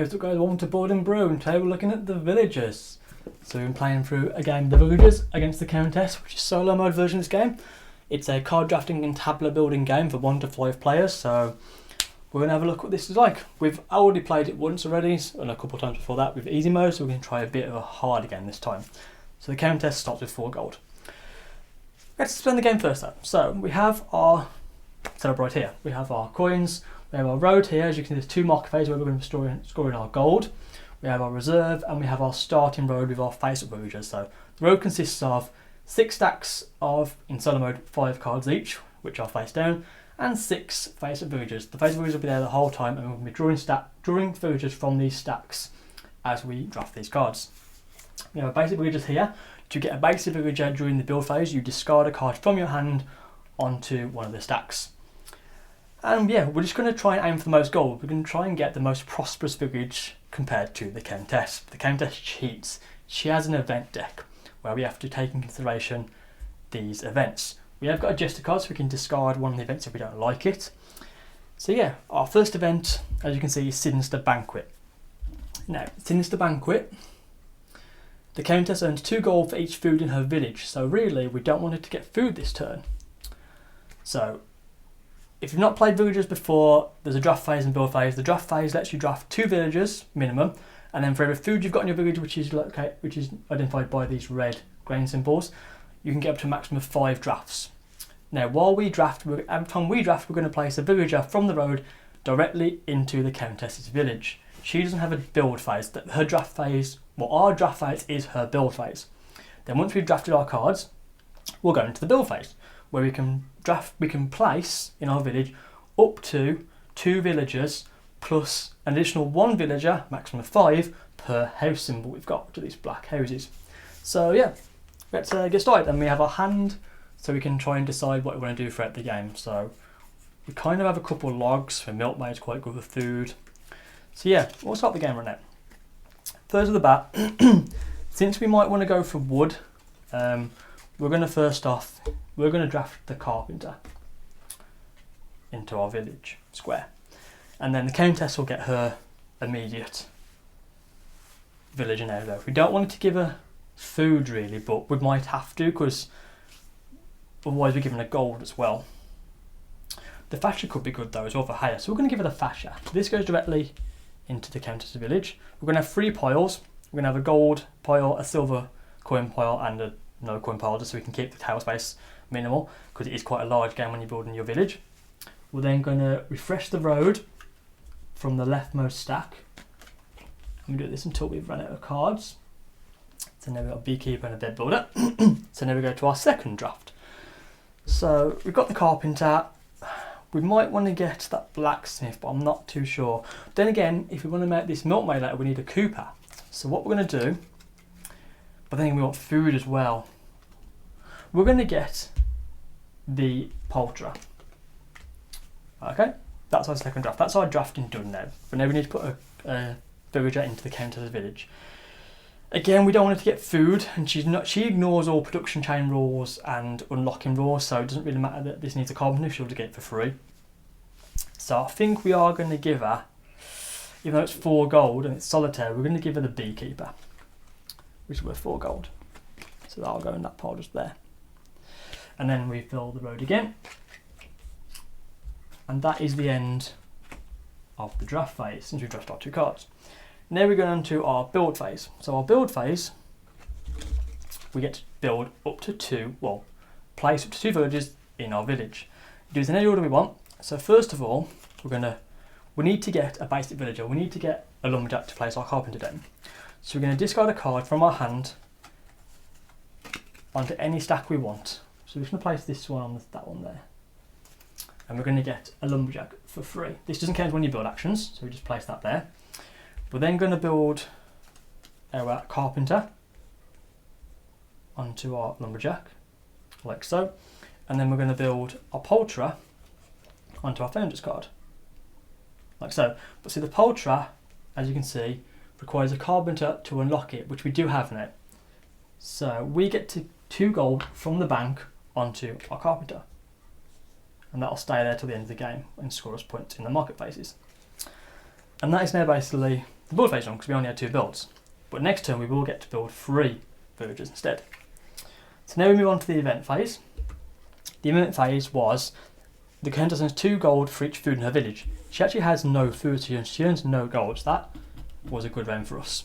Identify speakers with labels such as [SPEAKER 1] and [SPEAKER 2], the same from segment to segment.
[SPEAKER 1] what's up guys, welcome to Board and Brew, and today we're looking at the villagers. So we've been playing through a game, the villagers against the Countess, which is solo mode version of this game. It's a card drafting and tableau building game for 1 to 5 players, so we're going to have a look at what this is like. We've already played it once already, and a couple of times before that with easy mode, so we're going to try a bit of a hard again this time. So the Countess starts with 4 gold. Let's explain the game first though. So we have our setup right here. We have our coins, we have our road here, as you can see there's 2 marker phases where we're going to be scoring our gold. We have our reserve and we have our starting road with our face-up villagers. So the road consists of 6 stacks of, in solo mode, 5 cards each, which are face down, and 6 face-up villagers. The face-up villagers will be there the whole time, and we'll be drawing villagers from these stacks as we draft these cards. We have basic villagers here. To get a basic villager during the build phase, you discard a card from your hand onto one of the stacks. And yeah, we're just going to try and aim for the most gold. We're going to try and get the most prosperous village compared to the Countess. The Countess cheats. She has an event deck where we have to take in consideration these events. We have got a jester card, so we can discard one of the events if we don't like it. So yeah, our first event, as you can see, is Sinister Banquet. Now, Sinister Banquet, the Countess earns 2 gold for each food in her village. So really, we don't want her to get food this turn. So if you've not played villagers before, there's a draft phase and build phase. The draft phase lets you draft 2 villagers minimum, and then for every food you've got in your village, which is identified by these red grain symbols, you can get up to a maximum of 5 drafts. Now, while we draft, every time we draft, we're going to place a villager from the road directly into the Countess's village. She doesn't have a build phase. Her draft phase, well, our draft phase is her build phase. Then once we've drafted our cards, we'll go into the build phase, where we can place in our village up to 2 villagers plus an additional 1 villager, maximum of 5 per house symbol we've got to these black houses. So yeah, let's get started. And we have our hand, so we can try and decide what we want to do throughout the game. So we kind of have a couple of logs, for milkmaid's quite good with food. So yeah, we'll start the game right now. First of the bat, since we might want to go for wood, we're going to draft the carpenter into our village square. And then the Countess will get her immediate villager now though. We don't want to give her food really, but we might have to, because otherwise we're giving her gold as well. The fascia could be good though as well for hire, so we're going to give her the fascia. This goes directly into the Countess's village. We're going to have 3 piles. We're going to have a gold pile, a silver coin pile, and a no coin pile, just so we can keep the tile space minimal, because it is quite a large game when you're building your village. We're then going to refresh the road from the leftmost stack. And we do this until we've run out of cards. So now we've got a beekeeper and a bed builder. So now we go to our second draft. So we've got the carpenter. We might want to get that blacksmith, but I'm not too sure. Then again, if we want to make this milkmaid later, we need a cooper. So what we're going to do, but then we want food as well. We're going to get the poulterer. Okay, that's our second draft. That's our drafting done now. But now we need to put a villager into the Countess's village. Again, we don't want her to get food, and she ignores all production chain rules and unlocking rules, so it doesn't really matter that this needs a carpenter, she'll just get it for free. So I think we are going to give her, even though it's 4 gold and it's solitaire, we're going to give her the beekeeper, which is worth 4 gold. So that'll go in that pile just there. And then we fill the road again. And that is the end of the draft phase, since we've drafted our 2 cards. Now we go on to our build phase. So our build phase, we get to build up to 2, well, place up to 2 villages in our village. Do this in any order we want. So first of all, we need to get a basic villager. We need to get a lumberjack to place our carpenter down. So we're going to discard a card from our hand onto any stack we want. So we're just going to place this one on that one there. And we're going to get a lumberjack for free. This doesn't count when you build actions, so we just place that there. We're then going to build our carpenter onto our lumberjack, like so. And then we're going to build our poulterer onto our founder's card, like so. But see, the poulterer, as you can see, requires a carpenter to unlock it, which we do have now. So we get 2 gold from the bank onto our carpenter. And that'll stay there till the end of the game and score us points in the market phases. And that is now basically build phase on because we only had 2 builds. But next turn we will get to build 3 villagers instead. So now we move on to the event phase. The event phase was the Countess earns 2 gold for each food in her village. She actually has no food, so she earns no gold. So that was a good round for us.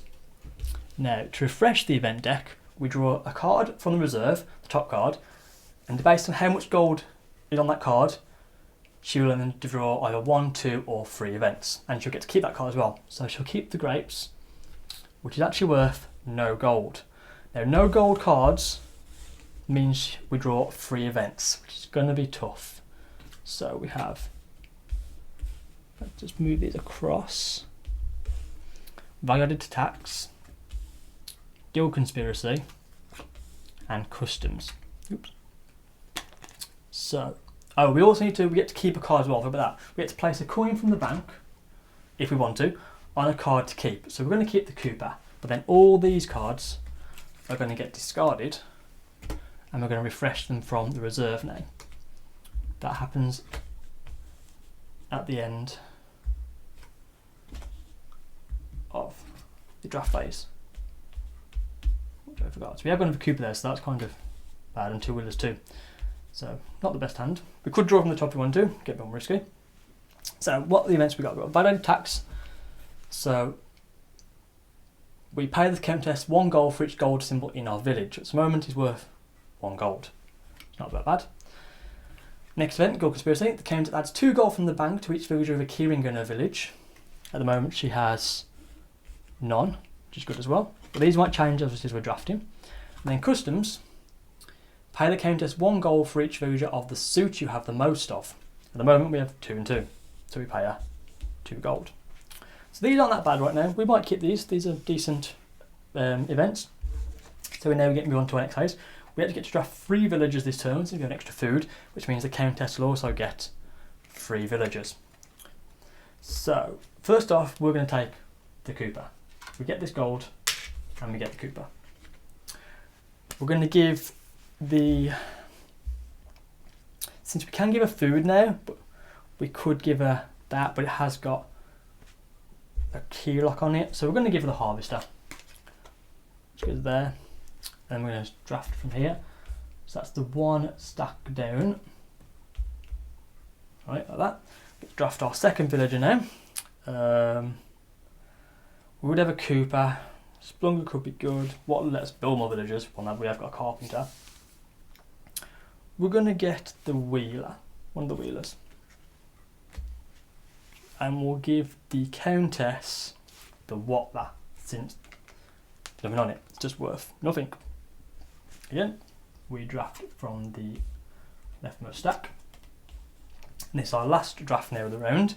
[SPEAKER 1] Now, to refresh the event deck, we draw a card from the reserve, the top card, and based on how much gold is on that card, she will then draw either 1, 2 or 3 events, and she'll get to keep that card as well. So she'll keep the grapes, which is actually worth no gold. Now, no gold cards means we draw 3 events, which is going to be tough. So we have, let's just move these across. Value-added tax, guild conspiracy, and customs. Oops. So, oh, we also we get to keep a card as well. Think about that. We get to place a coin from the bank, if we want to, on a card to keep. So we're going to keep the Cooper, but then all these cards are going to get discarded, and we're going to refresh them from the reserve now. That happens at the end of the draft phase, which I forgot. So we have got a Cooper there, so that's kind of bad, and 2 wheelers too. So not the best hand. We could draw from the top if we want to, get a bit more risky. So what are the events we got? We've got value-added tax. So we pay the Countess 1 gold for each gold symbol in our village. At the moment is worth 1 gold. It's not that bad. Next event, Guild Conspiracy. The Countess adds 2 gold from the bank to each villager with a keyring in her village. At the moment she has none, which is good as well. But these might change obviously as we're drafting. And then customs. Pay the Countess 1 gold for each villager of the suit you have the most of. At the moment we have 2 and 2. So we pay her 2 gold. So these aren't that bad right now. We might keep these. These are decent events. So we now get on to our next phase. We actually get to draft 3 villagers this turn, so we have extra food, which means the Countess will also get 3 villagers. So first off, we're going to take the Cooper. We get this gold, and we get the Cooper. We're going to give since we can give her food now, but we could give her that, but it has got a key lock on it, so we're going to give her the harvester, which goes there, and we're going to draft from here. So that's the 1 stack down, right, like that. Let's draft our second villager now. We would have a Cooper. Splunker could be good. What will let us build more villagers? Well, we have got a carpenter. We're going to get the wheeler, one of the wheelers. And we'll give the Countess the Watler, since nothing on it. It's just worth nothing. Again, we draft from the leftmost stack. And this is our last draft now of the round.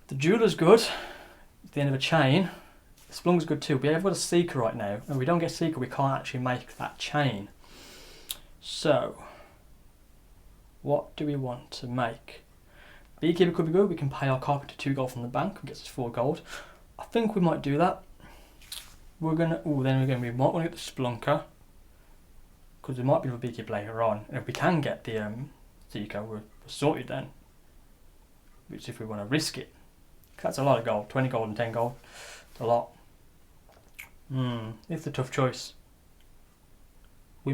[SPEAKER 1] The Jeweler's good. At the end of a chain. The Splunker's good too. We have got a Seeker right now. And if we don't get Seeker, we can't actually make that chain. So, what do we want to make? Beekeeper could be good. We can pay our carpenter 2 gold from the bank and gets us 4 gold. I think we might do that. We might want to get the Splunker, because there might be a Beekeeper later on. And if we can get the Seeker, we're sorted then. Which if we want to risk it. That's a lot of gold. 20 gold and 10 gold. It's a lot. It's a tough choice. We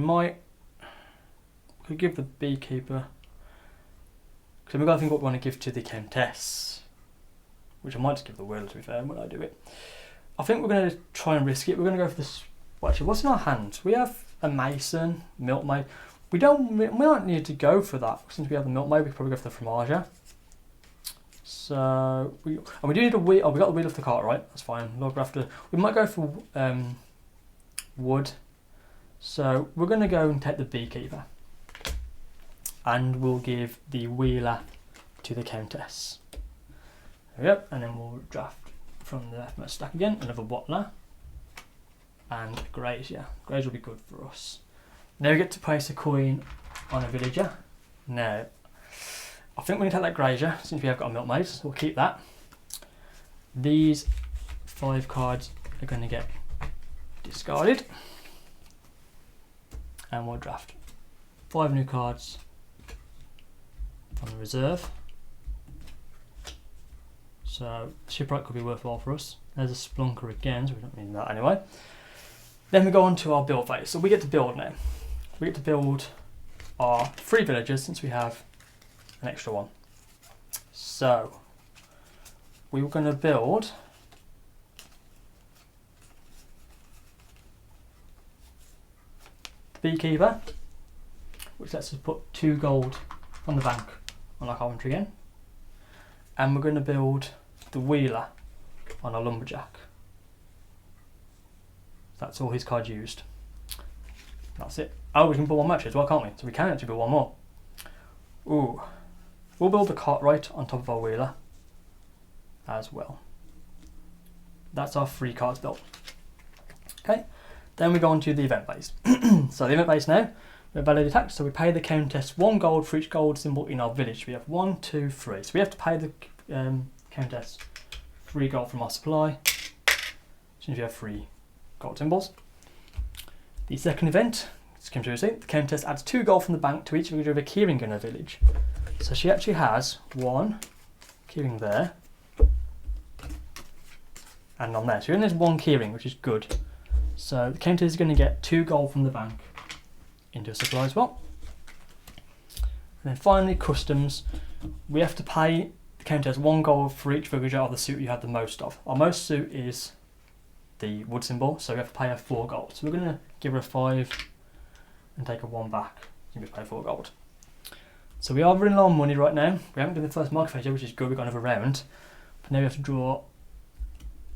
[SPEAKER 1] could give the Beekeeper, because we've got to think what we want to give to the Countess, which I might just give the Wheeler, to be fair, when I do it. I think we're going to try and risk it. We're going to go for this. Well, actually, what's in our hands? We have a Mason, Milkmaid. We don't need to go for that. Since we have the Milkmaid, we could probably go for the Fromager. So we do need a wheel. Oh, we got the wheel off the cart, right? That's fine. We might go for wood. So we're going to go and take the Beekeeper, and we'll give the wheeler to the Countess. There we go. And then we'll draft from the leftmost stack again. Another Watler and Grazier. Grazier will be good for us. Now we get to place a coin on a villager. Now, I think we're going to take that Grazier, since we have got a Milkmaid, so we'll keep that. These 5 cards are going to get discarded. And we'll draft 5 new cards from the reserve. So shipwright could be worthwhile for us. There's a splunker again, so we don't need that anyway. Then we go on to our build phase. So we get to build now. We get to build our 3 villagers since we have an extra one. So we were going to build the beekeeper, which lets us put 2 gold on the bank on our carpentry again. And we're going to build the wheeler on our lumberjack. That's all his cards used. That's it. Oh, we can build one match as well, can't we? So we can actually build one more. Ooh. We'll build the cartwright on top of our wheeler as well. That's our 3 cards built. Okay. Then we go on to the event base. So the event base now, we're valid attack. So we pay the Countess 1 gold for each gold symbol in our village. We have 1, 2, 3. So we have to pay the Countess 3 gold from our supply. Since we have 3 gold symbols. The second event, the Countess adds 2 gold from the bank to each villager of a keyring in her village. So she actually has 1 keyring there and on there. So only has 1 keyring, which is good. So the Countess is going to get 2 gold from the bank into a supply as well. And then finally, customs. We have to pay the Countess 1 gold for each villager of the suit you have the most of. Our most suit is the wood symbol, so we have to pay her 4 gold. So we're going to give her a 5 and take a 1 back. So we pay 4 gold. So we are running low on money right now. We haven't done the first market phase yet, which is good. We've got another round. But now we have to draw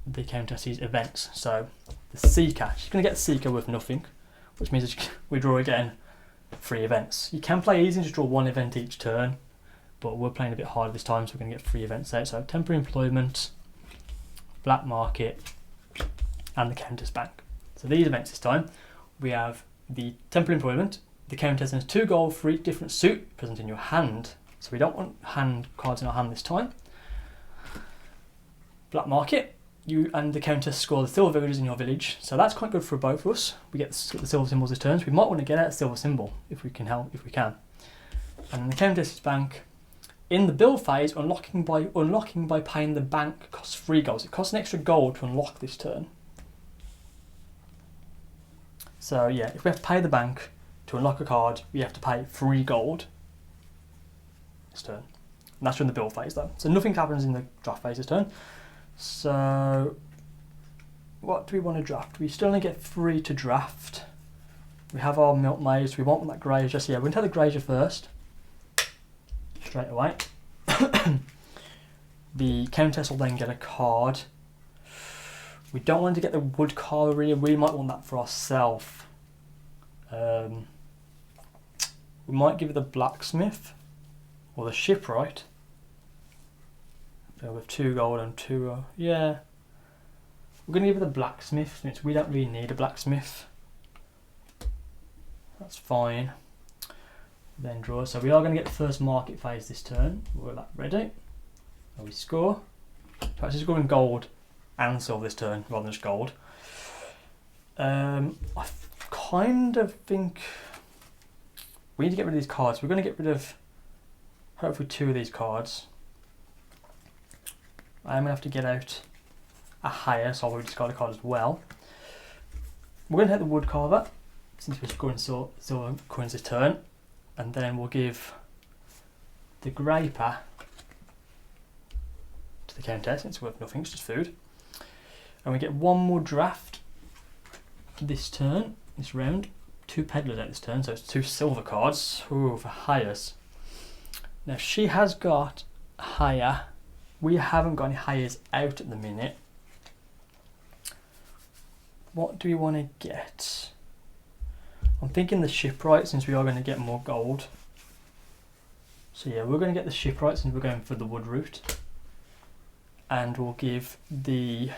[SPEAKER 1] the Countess's events. So the Seeker, she's going to get the Seeker with nothing, which means we draw again 3 events. You can play easy and just draw 1 event each turn, but we're playing a bit harder this time, so we're going to get 3 events out. So temporary employment, black market, and the Countess bank. So these events this time, we have the temporary employment. The Countess has 2 gold for each different suit present in your hand. So we don't want hand cards in our hand this time. Black market, you and the Countess score the silver villagers in your village. So that's quite good for both of us. We get the silver symbols this turn. So we might want to get out a silver symbol if we can help, if we can. And then the Countess's bank. In the build phase, unlocking by paying the bank costs 3 golds. It costs an extra gold to unlock this turn. So yeah, if we have to pay the bank to unlock a card, we have to pay 3 gold this turn. And that's during the build phase though. So nothing happens in the draft phase this turn. So what do we want to draft? We still only get 3 to draft. We have our milk maize. We want that grazier. So yeah, we're going to take the grazier first. Straight away. The Countess will then get a card. We don't want to get the wood card really. We might want that for ourselves. We might give it the blacksmith or the shipwright. So with 2 gold and 2. Yeah, we're going to give it the blacksmith since we don't really need a blacksmith. That's fine. Then draw. So we are going to get the first market phase this turn. We're that ready. So we score. So actually scoring gold and silver this turn rather than just gold. I kind of think we need to get rid of these cards. We're going to get rid of hopefully 2 of these cards. I'm going to have to get out a higher, so I'll discard a card as well. We're going to hit the wood carver since we're scoring silver coins this turn, and then we'll give the graper to the Countess. It's worth nothing, it's just food. And we get 1 more draft this turn, this round. 2 peddlers out this turn, so it's 2 silver cards. Ooh, for hires. Now she has got hire. We haven't got any hires out at the minute. What do we want to get? I'm thinking the shipwright since we are going to get more gold. So yeah, we're going to get the shipwright since we're going for the wood route. And we'll give the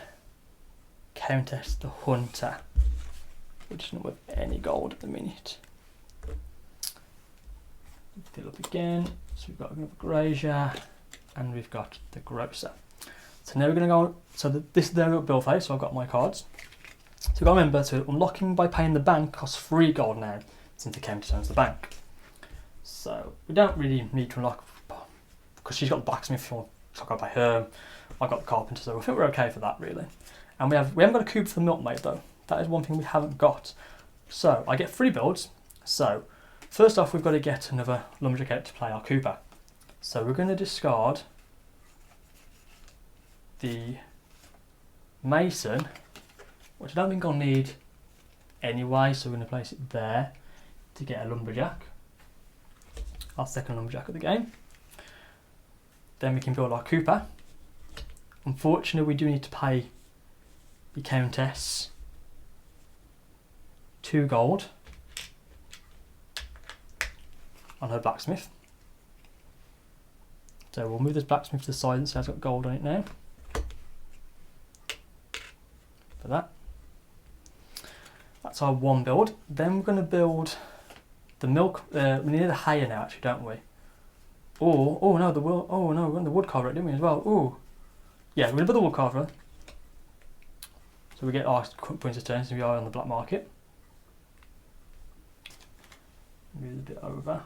[SPEAKER 1] Countess the hunter, which is not worth any gold at the minute. Fill up again. So we've got another grazier and we've got the grocer. So now we're going to go, so this is the build phase, so I've got my cards. So you've got to remember, so unlocking by paying the bank costs 3 gold now, since the Countess owns the bank. So we don't really need to unlock, because she's got the blacksmith, So I've got to pay her, I've got the carpenter, so I think we're okay for that really. And we haven't got a cube for the milkmaid though. That is one thing we haven't got. So I get 3 builds. So first off, we've got to get another lumberjack out to play our Cooper. So we're going to discard the mason, which I don't think I'll need anyway, so we're going to place it there to get a lumberjack, our second lumberjack of the game. Then we can build our Cooper. Unfortunately, we do need to pay the Countess 2 gold on her blacksmith. So we'll move this blacksmith to the side and so it's got gold on it now. For that. That's our 1 build. Then we're going to build the milk. We need the hay now, actually, don't we? Oh no, we want the wood carver, didn't we, as well? Oh, yeah, we're going to build the wood carver. So we get our points of turn, so we are on the black market. Move a bit over.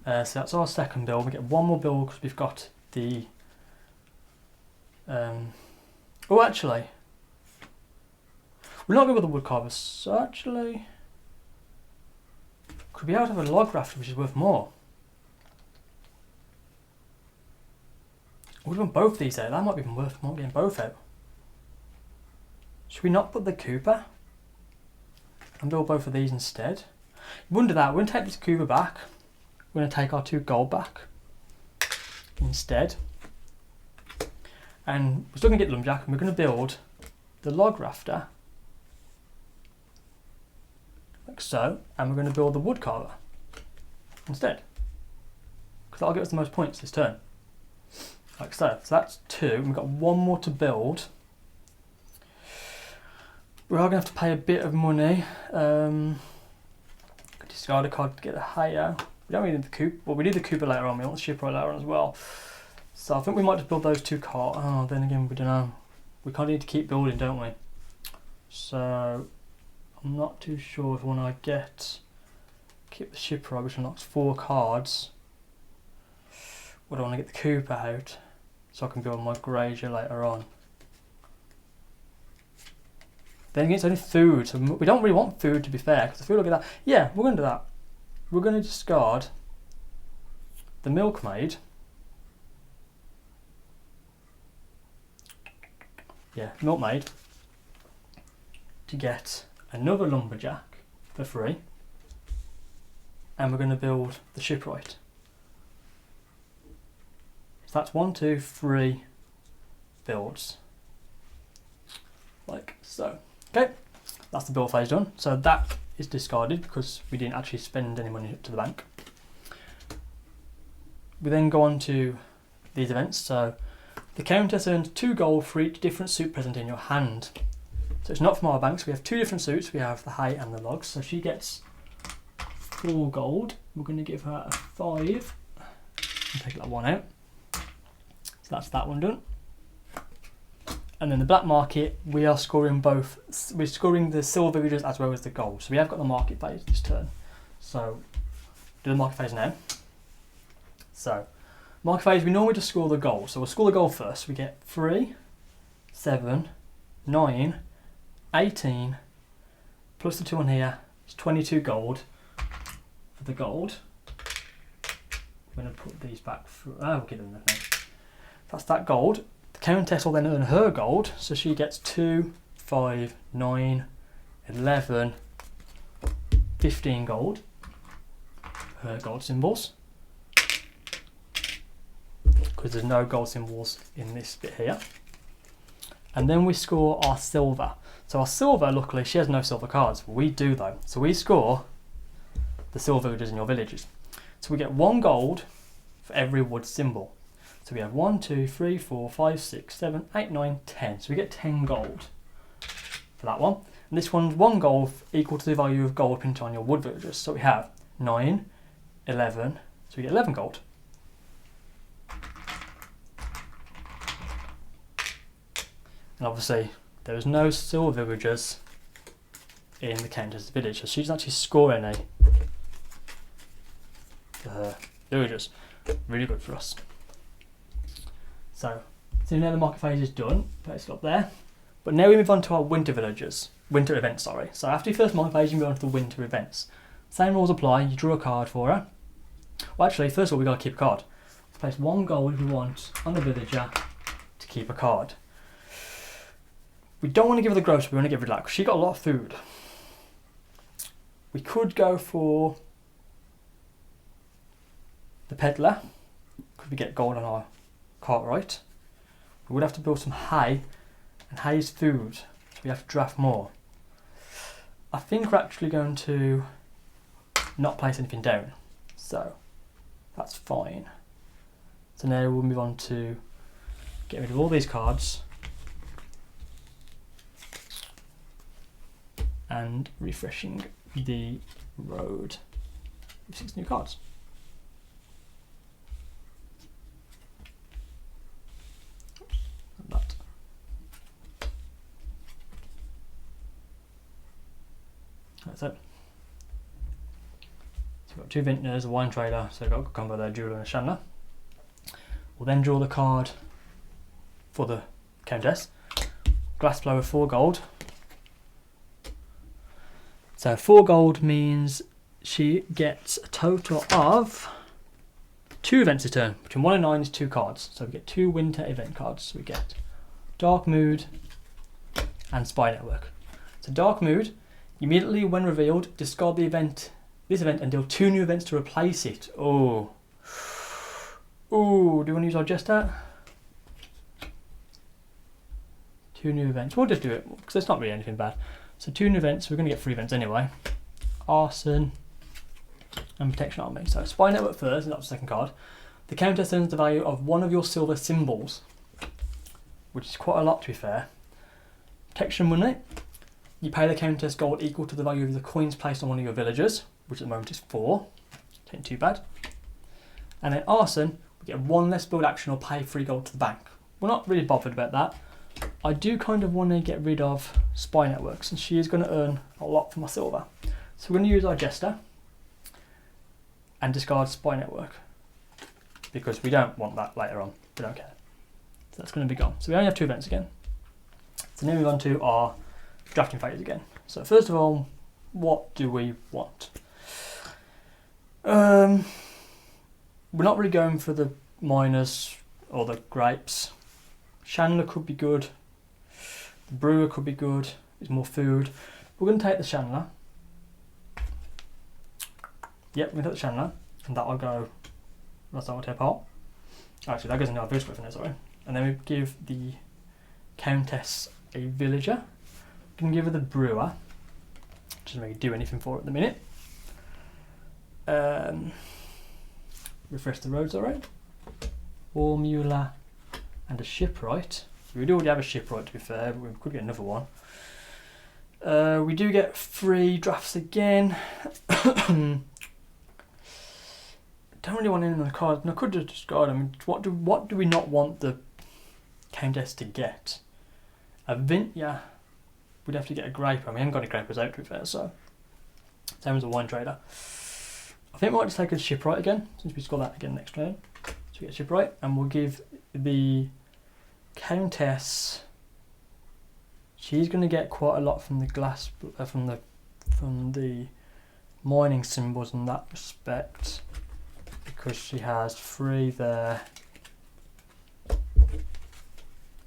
[SPEAKER 1] So that's our second build. We get 1 more build because we've got the... oh, actually, we're not going with the wood carver, so actually, could be out of a log rafter, which is worth more. We want both these out. That might be even worth more getting both out. Should we not put the Cooper and build both of these instead? You wouldn't do that. We're going to take this Cooper back. We're going to take our 2 gold back instead. And we're still going to get the lumberjack, and we're going to build the log rafter like so, and we're going to build the wood carver instead, because that'll give us the most points this turn, like so. So that's 2, and we've got 1 more to build. We are going to have to pay a bit of money. Discard a card to get a higher. We don't really need the Cooper. Well, we need the Cooper later on. We want the shipwright later on as well. So I think we might just build those 2 cards. Oh, then again, we don't know. We kind of need to keep building, don't we? So I'm not too sure if I want to keep the shipwright, which unlocks 4 cards. Or do I want to get the Cooper out so I can build my Grazier later on? Then again, it's only food, so we don't really want food, to be fair, because the food will get that. Yeah, we're going to do that. We're going to discard the milkmaid. Yeah, milkmaid, to get another lumberjack for free, and we're going to build the shipwright. So that's 1, 2, 3 builds, like so. Okay, that's the build phase done. So that is discarded because we didn't actually spend any money to the bank. We then go on to these events. So the Countess earns 2 gold for each different suit present in your hand. So it's not from our bank, so we have 2 different suits. We have the hay and the logs. So she gets 4 gold. We're going to give her a 5. And take that one out. So that's that one done. And then the black market, we are scoring both. We're scoring the silver villagers as well as the gold. So we have got the market phase this turn. So do the market phase now. So market phase, we normally just score the gold. So we'll score the gold first. We get 3, 7, 9, 18, plus the 2 on here. It's 22 gold for the gold. I'm going to put these back through. Oh, we'll give them that now. That's that gold. The Countess will then earn her gold. So she gets 2, 5, 9, 11, 15 gold. Her gold symbols. Because there's no gold symbols in this bit here. And then we score our silver. So our silver, luckily, she has no silver cards. We do though. So we score the silver villagers in your villages. So we get 1 gold for every wood symbol. So we have 1, 2, 3, 4, 5, 6, 7, 8, 9, 10. So we get 10 gold for that one. And this one's 1 gold equal to the value of gold printed on your wood villagers. So we have 9, 11, so we get 11 gold. And obviously there is no silver villagers in the Countess village. So she doesn't actually score any for her villagers. Really good for us. So now the market phase is done. Place it up there. But now we move on to our winter events, sorry. So after your first market phase, you move on to the winter events. Same rules apply. You draw a card for her. Well, actually, first of all, we've got to keep a card. Let's place 1 gold if we want on the villager to keep a card. We don't want to give her the grocery, we want to give her that because she got a lot of food. We could go for the peddler. Could we get gold on our cart right? We would have to build some hay, and hay is food, so we have to draft more. I think we're actually going to not place anything down, so that's fine. So now we'll move on to get rid of all these cards and refreshing the road with 6 new cards. That. That's it. So we've got 2 vintners, a wine trader, so we've got a combo there, jeweler and a chandler. We'll then draw the card for the Countess. Glass blower 4 gold. So 4 gold means she gets a total of 2 events a turn. Between 1 and 9 is 2 cards. So we get 2 winter event cards. So we get Dark Mood and Spy Network. So Dark Mood, immediately when revealed, discard this event and deal 2 new events to replace it. Oh, do you want to use our Jester? 2 new events. We'll just do it because it's not really anything bad. So 2 new events. We're going to get 3 events anyway. Arson and Protection Army. So Spy Network first, and that's the second card. The Countess earns the value of 1 of your silver symbols, which is quite a lot to be fair. Protection money. You pay the Countess gold equal to the value of the coins placed on one of your villagers, which at the moment is 4. Ain't too bad. And then Arson, we get 1 less build action or pay 3 gold to the bank. We're not really bothered about that. I do kind of want to get rid of Spy Network since she is going to earn a lot for my silver. So we're going to use our Jester and discard Spy Network because we don't want that later on. We don't care. So that's going to be gone. So we only have 2 events again. So now we move on to our drafting phase again. So first of all, what do we want? We're not really going for the miners or the grapes. Chandler could be good. The brewer could be good. It's more food. We're going to take the Chandler. Yep, we're going to take the Chandler. And that'll go... That's our tip part. Actually, that goes into our boost weapon there, sorry. And then we give the Countess a villager. We can give her the brewer. Doesn't really do anything for it at the minute. Refresh the roads, alright. Formula and a shipwright. We do already have a shipwright to be fair, but we could get another one. We do get 3 drafts again. Don't really want any of the cards. No, I could just discard. I mean, what do we not want the Countess to get? A Vintya. We'd have to get a Graper. We haven't got any Grapers out to be fair, so same as a wine trader. I think we might just take a shipwright again, since we score that again next turn. So we get a shipwright, and we'll give the Countess. She's going to get quite a lot from the glass, from the mining symbols in that respect, because she has 3 there.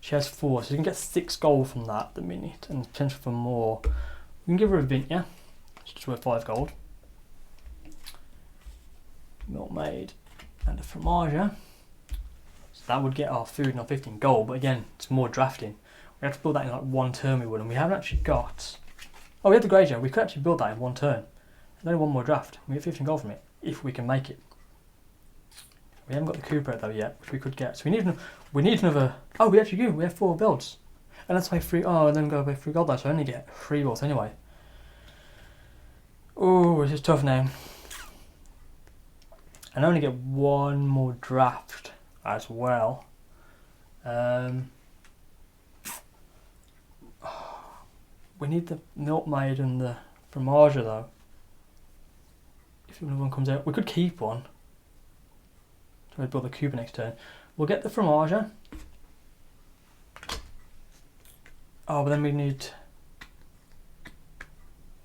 [SPEAKER 1] She has 4, so you can get 6 gold from that at the minute, and potential for more. We can give her a Vintya, she's worth 5 gold. Milkmaid and a Fromager. So that would get our food and our 15 gold, but again, it's more drafting. We have to build that in like 1 turn we would, and we haven't actually got... Oh, we have the Grazier, we could actually build that in 1 turn. There's only 1 more draft, we get 15 gold from it, if we can make it. We haven't got the Cooper though yet, which we could get. So we need another... Oh, we actually do, we have 4 builds. And let's pay 3... Oh, and then go pay 3 gold though, so I only get 3 builds anyway. Oh, this is tough now. And I only get 1 more draft as well. We We need the milkmaid and the fromager though. If another one comes out, we could keep one. So we build the Cooper next turn. We'll get the fromager. Oh, but then we need.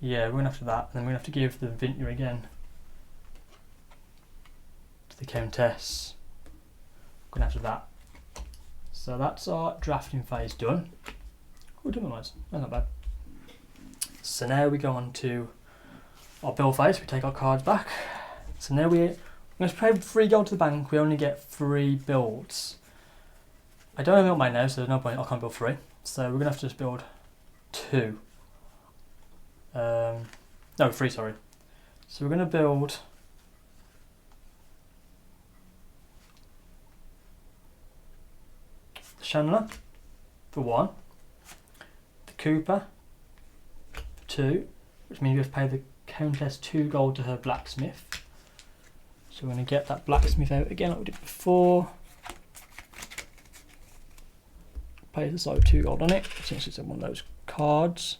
[SPEAKER 1] Yeah, we're gonna have to that, and then we're gonna have to give the vintner again to the Countess. We're gonna have to that. So that's our drafting phase done. We're doing nice. That's not bad. So now we go on to our build phase. We take our cards back. So now we're going to pay 3 gold to the bank. We only get 3 builds. I don't have a milkmaid now, so there's no point. I can't build 3. So we're going to have to just build 2. No, 3, sorry. So we're going to build the Chandler for 1, the Cooper for 2, which means we have to pay the Countess 2 gold to her blacksmith. So we're going to get that blacksmith out again like we did before. Pay the side 2 gold on it, since it's one of those cards.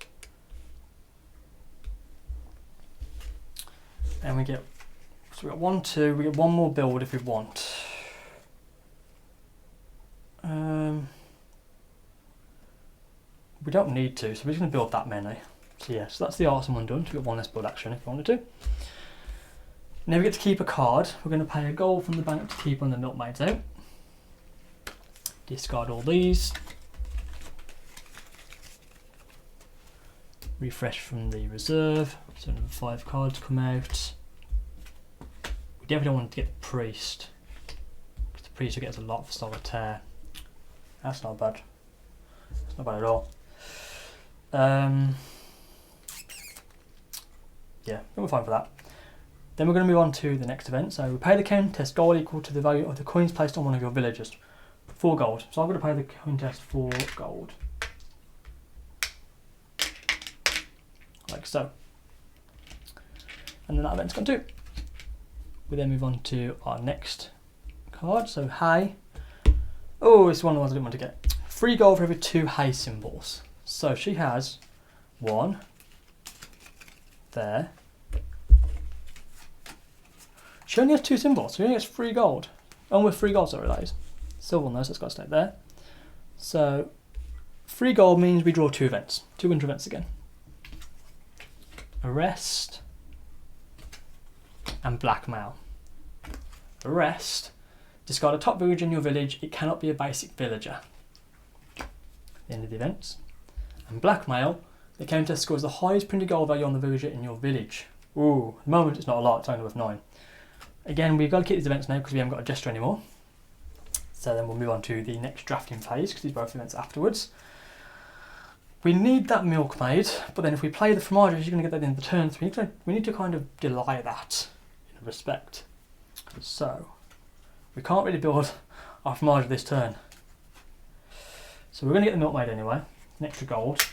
[SPEAKER 1] And we get, so we got 1, 2, we get 1 more build if we want. We don't need to, so we're just going to build that many. So yeah, so that's the awesome one done. So we've got 1 less build action if we wanted to. Now we get to keep a card. We're going to pay a gold from the bank to keep on the milkmaids out. Discard all these. Refresh from the reserve. So another 5 cards come out. We definitely don't want to get the priest, because the priest will get us a lot for solitaire. That's not bad. That's not bad at all. Yeah, we're fine for that. Then we're going to move on to the next event. So we pay the Countess gold equal to the value of the coins placed on one of your villagers. 4 gold. So I'm going to pay the Countess 4 gold. Like so. And then that event's gone too. We then move on to our next card. So hay. Oh, it's one of the ones I didn't want to get. 3 gold for every 2 hay symbols. So she has 1 there. She only has 2 symbols, so she only gets 3 gold. Oh, with 3 gold, sorry, that is. Silver on those, so it's got to stay there. So 3 gold means we draw 2 events, 2 winter events again. Arrest and blackmail. Arrest, discard a top villager in your village. It cannot be a basic villager. The end of the events. And blackmail, the Countess scores the highest printed gold value on the villager in your village. Ooh, at the moment it's not a lot, it's only worth 9. Again, we've got to keep these events now because we haven't got a gesture anymore. So then we'll move on to the next drafting phase because these are both events afterwards. We need that milkmaid, but then if we play the fromager, you're going to get that at the end of the turn, so we need to kind of delay that in a respect. So, we can't really build our fromager this turn. So we're going to get the milkmaid anyway, an extra gold.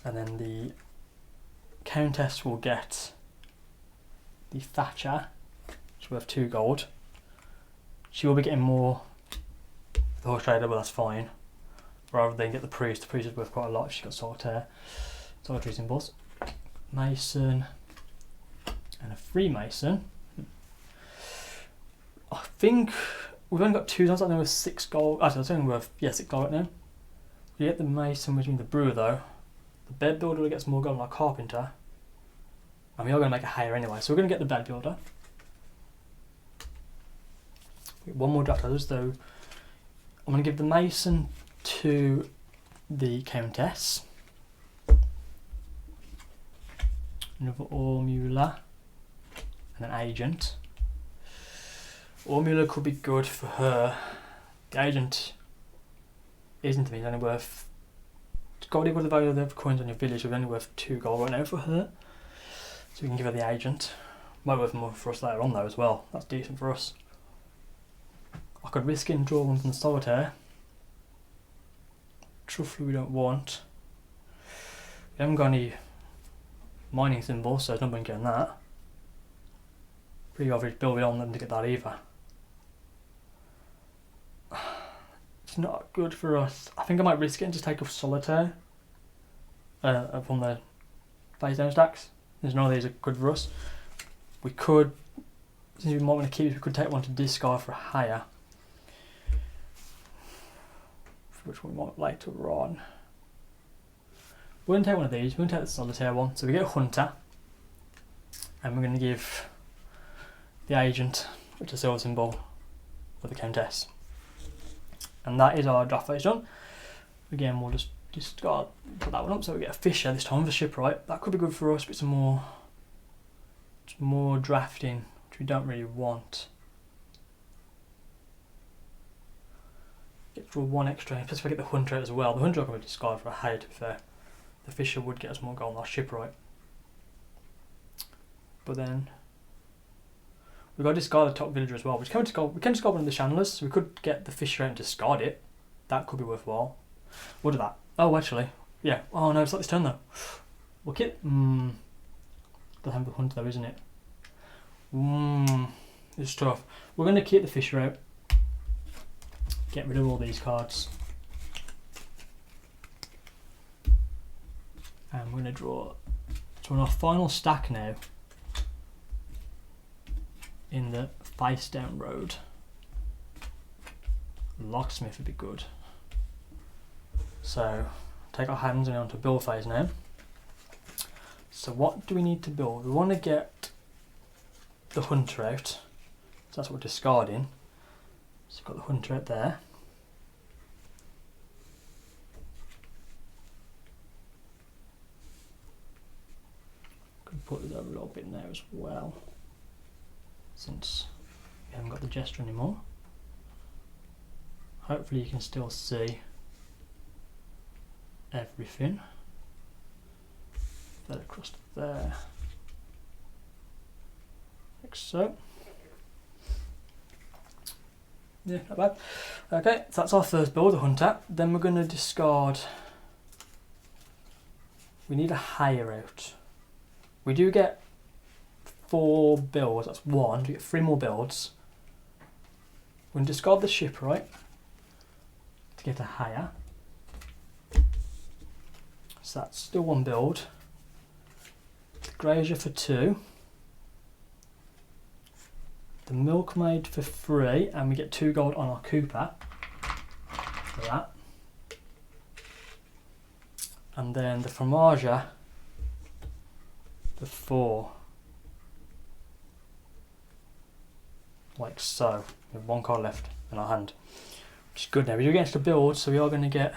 [SPEAKER 1] And then the Countess will get the Thatcher, which is worth 2 gold. She will be getting more for the horse trader, but that's fine. Rather than get the priest is worth quite a lot. She's got solitaire, solitary symbols. Mason and a Freemason. I think we've only got 2, so that's worth 6 gold. Actually, that's only worth 6 gold right now. We get the Mason, which means the brewer though. The bed builder gets more gold than our carpenter. And we are going to make a hire anyway, so we're going to get the bed builder. One more draft others though. I'm going to give the Mason to the Countess. Another Ormula and an agent. Ormula could be good for her. The agent isn't to me, it's only worth, it's got equal to the value of the coins on your village, so it's only worth 2 gold right now for her. So we can give her the agent. Might be worth more for us later on though as well. That's decent for us. I could risk it and draw one from the solitaire. Truthfully we don't want. We haven't got any mining symbols, so there's no point getting that. Pretty average build, we don't want them to get that either. It's not good for us. I think I might risk it and just take off solitaire from the face down stacks. There's none of these are good for us. We could, since we might want to keep it, we could take one to discard for a higher, which we might later on. We're going to take one of these. We're going to take the solitaire one. So we get a hunter, and we're going to give the agent, which is a silver symbol, for the Countess. And that is our draft phase done. Again, we'll just discard, put that one up, so we get a Fisher this time for Shipwright. That could be good for us, but it's more drafting, which we don't really want. Get draw one extra, plus if I get the Hunter out as well. The Hunter I could discard for a higher, to be fair. The Fisher would get us more gold than our Shipwright. But then we've got to discard the top villager as well. We can discard one of the Chandlers, so we could get the Fisher out and discard it. That could be worthwhile. We'll do that. Oh, actually, yeah. Oh no, it's not this turn though. We'll keep. The hand of the Hunter though, isn't it? It's tough. We're going to keep the Fisher out. Get rid of all these cards. And we're going to draw. So on our final stack now, in the face down road, Locksmith would be good. So take our hands and onto build phase now. So what do we need to build? We want to get the Hunter out. So that's what we're discarding. So we've got the Hunter out there. Could put it over a little bit now as well, since we haven't got the Jester anymore. Hopefully you can still see everything. That across to there, like so. Yeah, not bad. Okay, so that's our first build, the Hunter. Then we're going to discard. We need a higher out. We do get 4 builds, that's 1, we get 3 more builds. We're going to discard the Shipwright to get a higher. So that's still 1 build. The Grazier for 2. The Milkmaid for 3, and we get 2 gold on our Cooper for that. And then the Fromager for 4. Like so. We have 1 card left in our hand, which is good now. We do get extra build, so we are going to get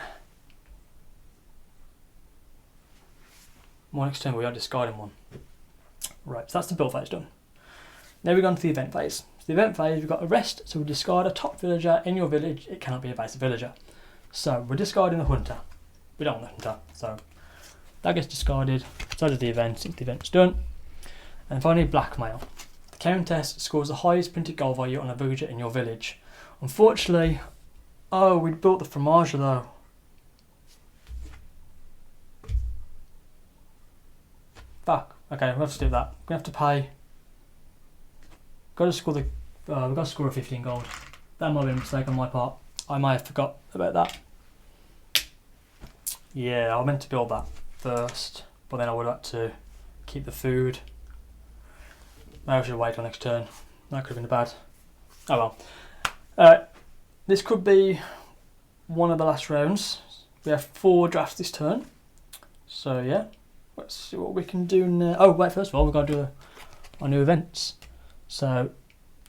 [SPEAKER 1] more next turn, but we are discarding 1. Right, so that's the build phase done. Now we're going to the event phase. So the event phase, we've got a rest, so we discard a top villager in your village. It cannot be a basic villager. So we're discarding the Hunter. We don't want the Hunter, so that gets discarded. So does the event, since the event's done. And finally, blackmail. The Countess scores the highest printed gold value on a villager in your village. Unfortunately, oh, we built the Fromager though. Fuck. Okay, we'll have to do that. We're going to have to pay. Got to score the. We've got to score a 15 gold. That might have been a mistake on my part. I might have forgot about that. Yeah, I meant to build that first, but then I would have had to keep the food. Maybe I should wait till next turn. That could have been bad. Oh well. This could be one of the last rounds. We have 4 drafts this turn. So yeah, let's see what we can do now. Oh wait, first of all we've got to do our new events. So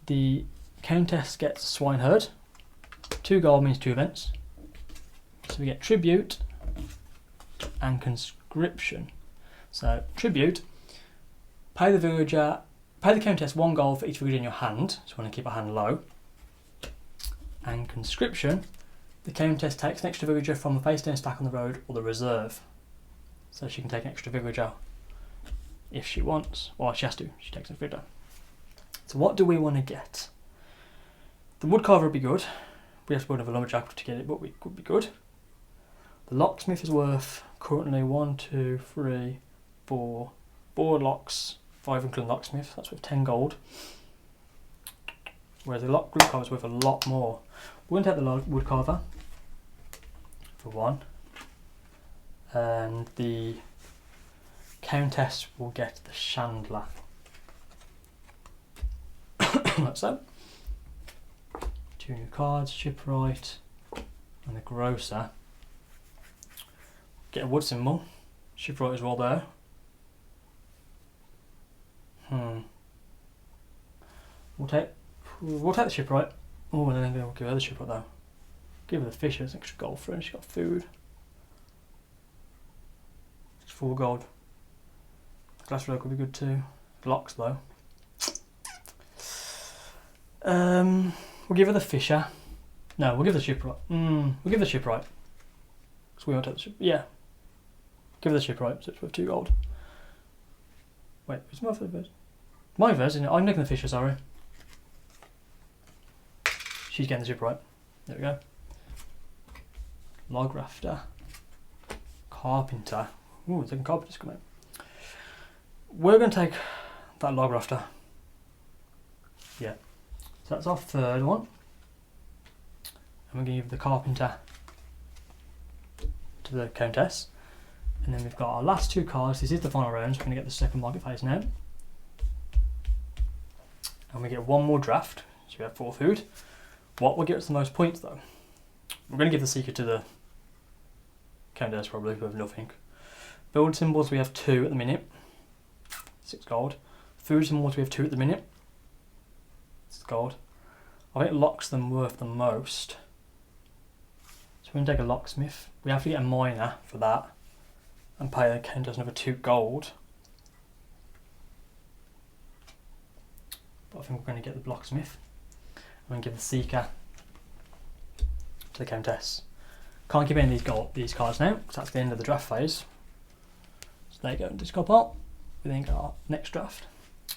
[SPEAKER 1] the Countess gets Swineherd. 2 gold means 2 events. So we get Tribute and Conscription. So Tribute, pay the Countess 1 gold for each villager in your hand, so we want to keep our hand low. And Conscription, the Countess takes an extra villager from the face down stack on the road or the reserve. So she can take an extra villager if she wants, or she has to, she takes an extra villager. So what do we want to get? The Woodcarver would be good. We have to build another lumberjack to get it, but we could be good. The Locksmith is worth currently 1, 2, 3, 4 locks, 5 including Locksmith. That's worth 10 gold. Whereas the Woodcarver is worth a lot more. We're going to take the Woodcarver. for 1. And the Countess will get the Chandler. Like so. 2 new cards, Shipwright and the Grocer. Get a wood symbol. Shipwright as well there. We'll take the Shipwright. Oh, and then we'll give her the Shipwright though. Give her the fish as extra gold for her, and she's got food. It's 4 gold. Glass road could be good too. Locks though. We'll give her the fisher. No, we'll give the Shipwright. We'll give the Shipwright. So we won't take the ship. Yeah. Give her the Shipwright, so it's worth 2 gold. Wait, it's my verse. My verse, isn't it? I'm making the fisher, sorry. She's getting the Shipwright. There we go. Log rafter. Carpenter. Ooh, the carpenter's coming. We're going to take that log rafter. Yeah. So that's our 3rd one. And we're going to give the carpenter to the Countess. And then we've got our last 2 cards. This is the final round, so we're going to get the second market phase now. And we get 1 more draft, so we have 4 food. What will get us the most points though? We're going to give the Seeker to the Countess probably, with nothing. Build symbols we have 2 at the minute. 6 gold. Food symbols we have 2 at the minute. 6 gold. I think locks them worth the most. So we're going to take a locksmith. We have to get a miner for that. And pay the Countess another 2 gold. But I think we're going to get the blacksmith. I'm going to give the Seeker to the Countess. Can't keep any of these cards now, because that's the end of the draft phase. So there you go, into this cop out. We then get our next draft. We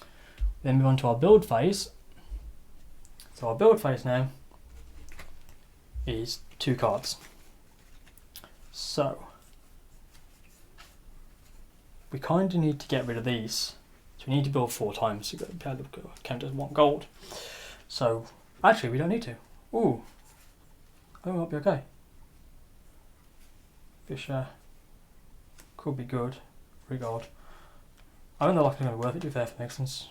[SPEAKER 1] then move on to our build phase. So our build phase now is 2 cards. So we kind of need to get rid of these. So we need to build 4 times to be able to count as 1 gold. So actually we don't need to. Ooh, I think it might be okay. Fisher could be good. 3 gold. I don't know if it's going to be worth it, to be fair, if it makes sense.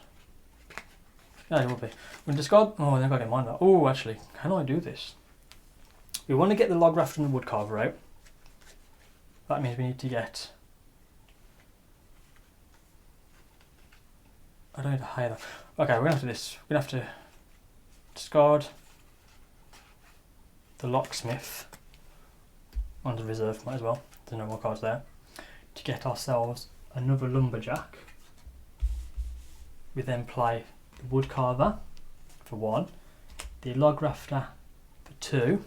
[SPEAKER 1] Yeah, it will be. We'll discard. Oh, then I've got to get mine out. Oh, actually, can I do this? We want to get the log rafter and the wood carver out. That means we need to get. I don't need to hire that. Okay, we're going to have to do this. We're going to have to discard the locksmith onto reserve, might as well. There's no more cards there. To get ourselves another lumberjack. We then play the wood carver for 1, the log rafter for 2,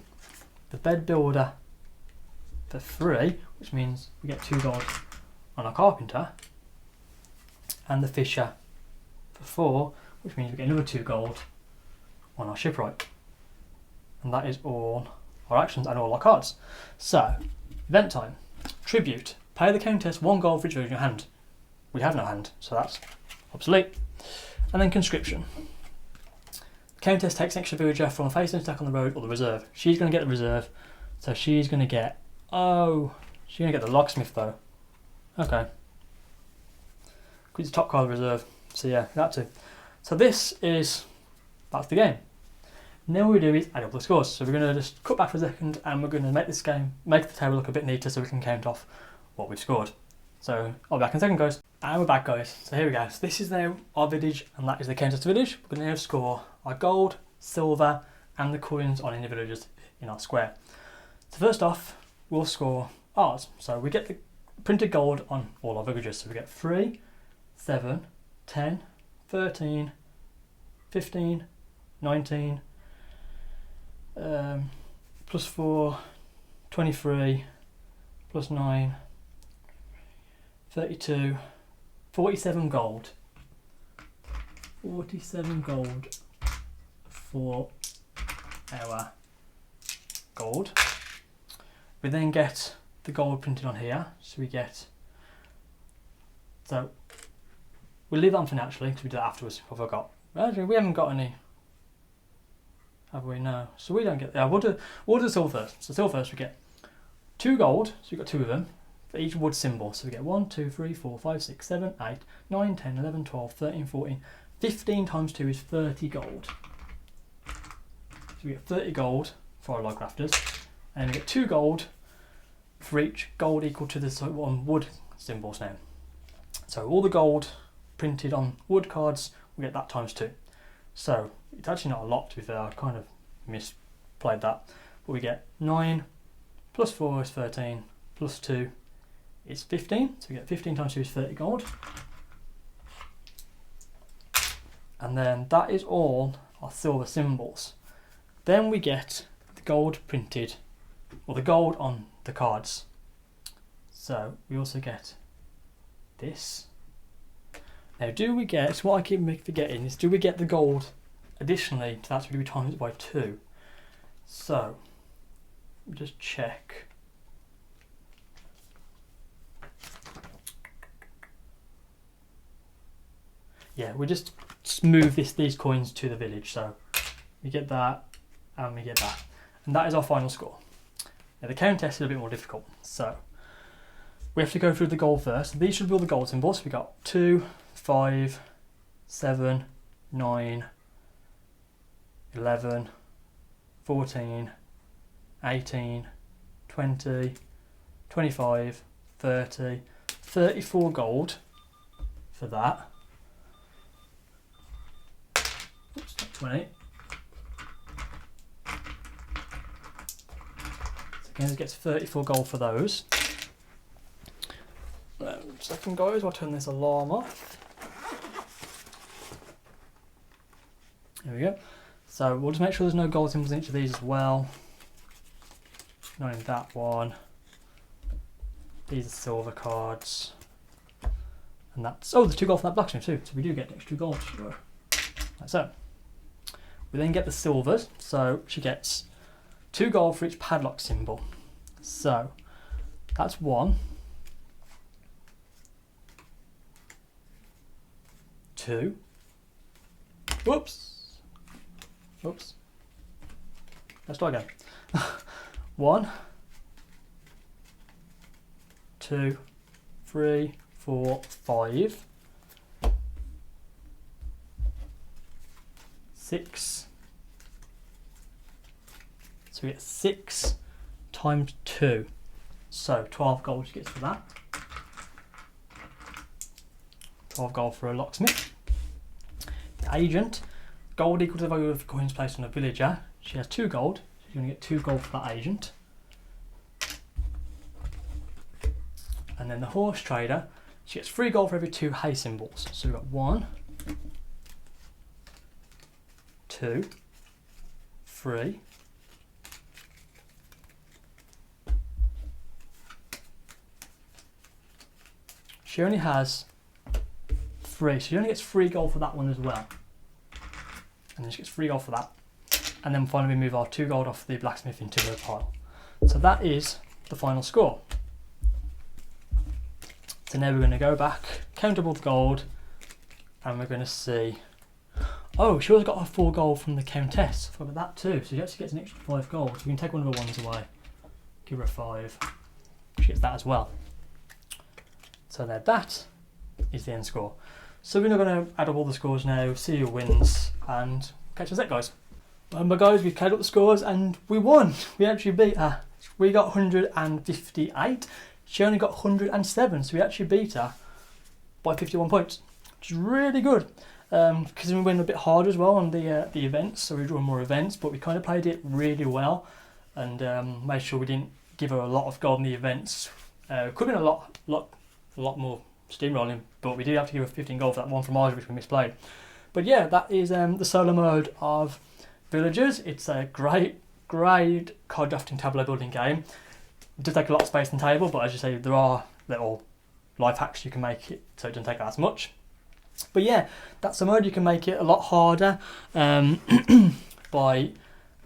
[SPEAKER 1] the bed builder for 3, which means we get 2 gold on our carpenter, and the fisher for 4, which means we get another 2 gold on our shipwright. And that is all our actions and all our cards. So, event time. Tribute. Pay the Countess 1 gold for each villager in your hand. We have no hand, so that's obsolete. And then conscription. The Countess takes an extra villager from a face-down stack on the road or the reserve. She's going to get the reserve, so she's going to get... Oh, she's going to get the locksmith though. Okay. Because it's top card of the reserve. So yeah, that too. So this is... That's the game. Now what we do is add up the scores. So we're going to just cut back for a second and we're going to make this game, make the table look a bit neater so we can count off what we've scored. So I'll be back in a second, guys. And we're back, guys. So here we go. So this is now our village, and that is the Countess village. We're going to now score our gold, silver, and the coins on any villagers in our square. So first off, we'll score ours. So we get the printed gold on all our villagers. So we get 3, 7, 10, 13, 15, 19, plus 4, 23, plus 9, 32, 47 gold. 47 gold for our gold. We then get the gold printed on here, so we get... So, we'll leave that on for now actually, because we do that afterwards, I forgot. Actually, we haven't got any... Have we? No. So we don't get... Yeah, we'll do the silver first. So silver first we get 2 gold, so we've got 2 of them, for each wood symbol. So we get 1, 2, 3, 4, 5, 6, 7, 8, 9, 10, 11, 12, 13, 14. 15 times 2 is 30 gold. So we get 30 gold for our log rafters, and we get 2 gold for each gold equal to the wood symbols now. So all the gold printed on wood cards, we get that times 2. So it's actually not a lot, to be fair. I kind of misplayed that. But we get 9 plus 4 is 13 plus 2 is 15. So we get 15 times 2 is 30 gold. And then that is all our silver symbols. Then we get the gold printed, or the gold on the cards. So we also get this. Now do we get, what I keep forgetting is, do we get the gold additionally to that, so we times it by 2? So just check. Yeah, we just move these coins to the village, so we get that and we get that, and that is our final score. Now the Countess is a bit more difficult, so we have to go through the gold first. These should be all the gold symbols. We got 2, 5, 7, 9, 11, 14, 18, 20, 25, 30, 34 gold for that. Oops, not 20. So again, it gets 34 gold for those. Second, guys, I'll turn this alarm off. There we go. So we'll just make sure there's no gold symbols in each of these as well. Not in that one. These are silver cards. And that's, oh, there's 2 gold for that blacksmith too. So we do get an extra gold. Like so. We then get the silvers. So she gets 2 gold for each padlock symbol. So that's 1. 2. Whoops. Oops. Let's try again. 1, 2, 3, 4, 5, 6. So we get 6 times 2. So 12 gold she gets for that. 12 gold for a locksmith. The agent, gold equal to the value of the coins placed on a villager. She has 2 gold, so she's going to get 2 gold for that agent. And then the horse trader, she gets 3 gold for every 2 hay symbols. So we've got 1, 2, 3. She only has 3, so she only gets 3 gold for that one as well. And then she gets 3 gold for that. And then finally we move our 2 gold off the blacksmith into her pile. So that is the final score. So now we're going to go back, count up all the gold, and we're going to see. Oh, she also got her 4 gold from the Countess. I forgot about that too. So she actually gets an extra 5 gold. So we can take one of her ones away. Give her a 5. She gets that as well. So there, that is the end score. So we're now going to add up all the scores now, see who wins, and catch us up, guys. Remember, guys, we've carried up the scores and we won. We actually beat her. We got 158. She only got 107, so we actually beat her by 51 points, which is really good. Because we went a bit harder as well on the events, so we were doing more events, but we kind of played it really well and made sure we didn't give her a lot of gold in the events. Could have been a lot more steamrolling, but we did have to give her 15 gold for that one from ours, which we misplayed. But yeah, that is the solo mode of Villagers. It's a great card drafting tableau building game. It does take a lot of space on the table, but as you say, there are little life hacks you can make it so it doesn't take as much. But yeah, that's a mode. You can make it a lot harder by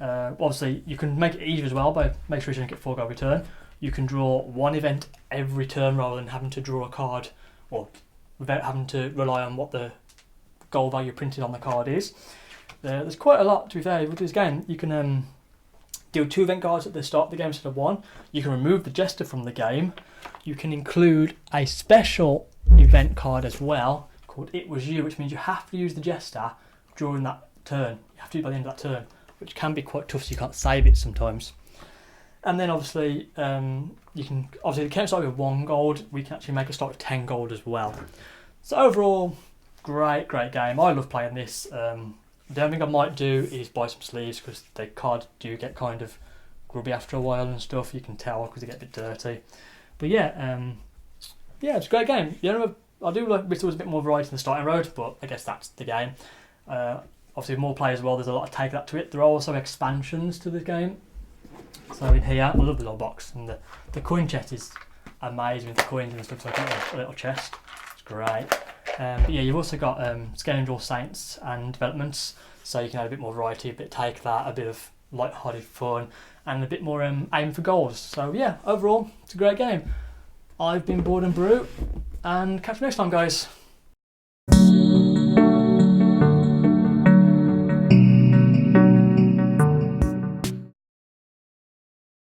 [SPEAKER 1] obviously you can make it easier as well by make sure you don't get 4 gold every turn. You can draw 1 event every turn rather than having to draw a card, or without having to rely on what the gold value printed on the card is. There's quite a lot, to be fair, with this game. You can deal 2 event cards at the start of the game instead of 1. You can remove the Jester from the game. You can include a special event card as well called It Was You, which means you have to use the Jester during that turn. You have to do it by the end of that turn, which can be quite tough, so you can't save it sometimes. And then obviously, you can the count start with 1 gold. We can actually make a start with 10 gold as well. So overall, great game. I love playing this. The only thing I might do is buy some sleeves because the cards do get kind of grubby after a while and stuff. You can tell because they get a bit dirty. But yeah, it's a great game. I do wish there was a bit more variety in the starting road, but I guess that's the game. Obviously, with more players as well, there's a lot of take that to it. There are also expansions to the game. So in here, I love the little box, and the coin chest is amazing with the coins and stuff. So I've got a little chest. It's great. But yeah, you've also got Scoundrel Saints and developments, so you can add a bit more variety, a bit of take that, a bit of light-hearted fun, and a bit more aim for goals. So yeah, overall, it's a great game. I've been Board and Brew, and catch you next time, guys.